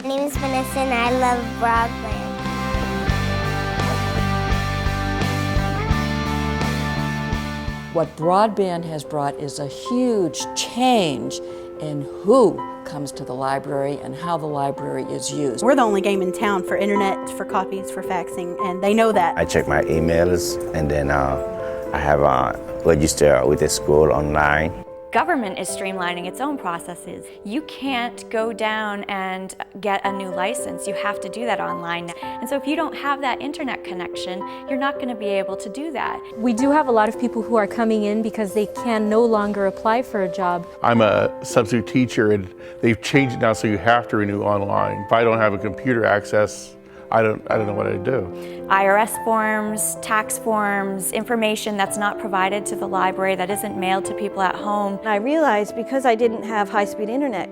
My name is Vanessa and I love broadband. What broadband has brought is a huge change in who comes to the library and how the library is used. We're the only game in town for internet, for copies, for faxing, and they know that. I check my emails and then I have registered with the school online. Government is streamlining its own processes. You can't go down and get a new license. You have to do that online. And so if you don't have that internet connection, you're not going to be able to do that. We do have a lot of people who are coming in because they can no longer apply for a job. I'm a substitute teacher and they've changed it now so you have to renew online. If I don't have a computer access, I don't know what I'd do. IRS forms, tax forms, information that's not provided to the library, that isn't mailed to people at home. I realized because I didn't have high-speed internet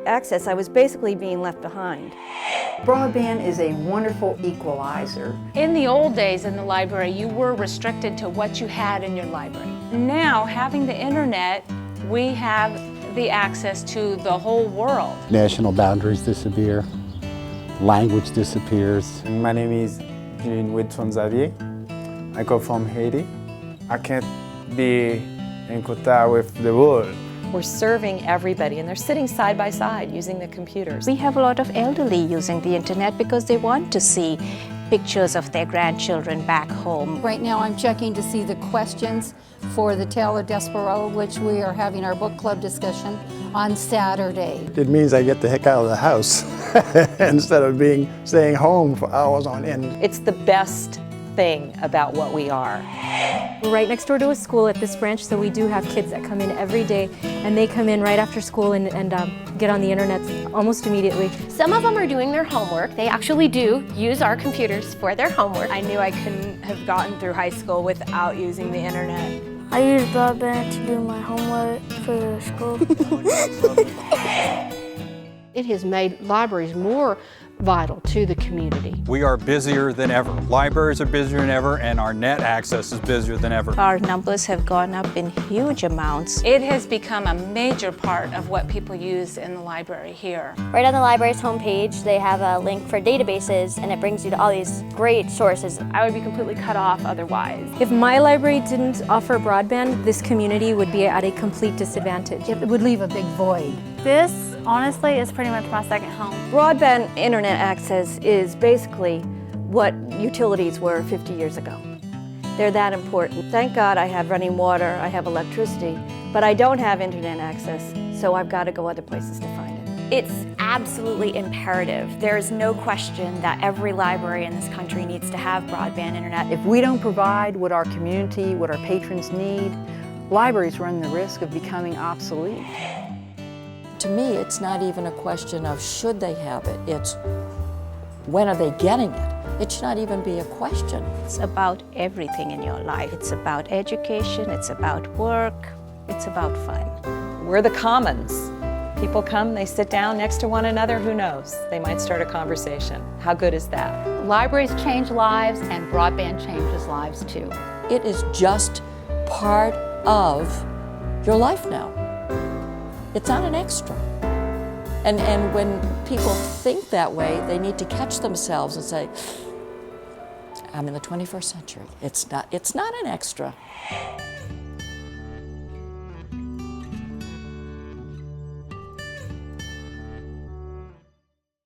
access, I was basically being left behind. Broadband is a wonderful equalizer. In the old days in the library, you were restricted to what you had in your library. Now, having the internet, we have the access to the whole world. National boundaries disappear. Language disappears. My name is Jean-Whitson Xavier. I come from Haiti. I can't be in contact with the world. We're serving everybody and they're sitting side by side using the computers. We have a lot of elderly using the internet because they want to see pictures of their grandchildren back home. Right now I'm checking to see the questions for the Tale of Desperado, which we are having our book club discussion on Saturday. It means I get the heck out of the house instead of staying home for hours on end. It's the best thing about what we are. We're right next door to a school at this branch, so we do have kids that come in every day, and they come in right after school and get on the internet almost immediately. Some of them are doing their homework. They actually do use our computers for their homework. I knew I couldn't have gotten through high school without using the internet. I use broadband to do my homework for school. It has made libraries more vital to the community. We are busier than ever. Libraries are busier than ever, and our net access is busier than ever. Our numbers have gone up in huge amounts. It has become a major part of what people use in the library here. Right on the library's homepage, they have a link for databases, and it brings you to all these great sources. I would be completely cut off otherwise. If my library didn't offer broadband, this community would be at a complete disadvantage. It would leave a big void. This, honestly, is pretty much my second home. Broadband internet access is basically what utilities were 50 years ago. They're that important. Thank God I have running water, I have electricity, but I don't have internet access, so I've got to go other places to find it. It's absolutely imperative. There's no question that every library in this country needs to have broadband internet. If we don't provide what our community, what our patrons need, libraries run the risk of becoming obsolete. To me, it's not even a question of should they have it, it's when are they getting it? It should not even be a question. It's about everything in your life. It's about education, it's about work, it's about fun. We're the commons. People come, they sit down next to one another, who knows? They might start a conversation. How good is that? Libraries change lives and broadband changes lives too. It is just part of your life now. It's not an extra. And when people think that way, they need to catch themselves and say, I'm in the 21st century. It's not an extra.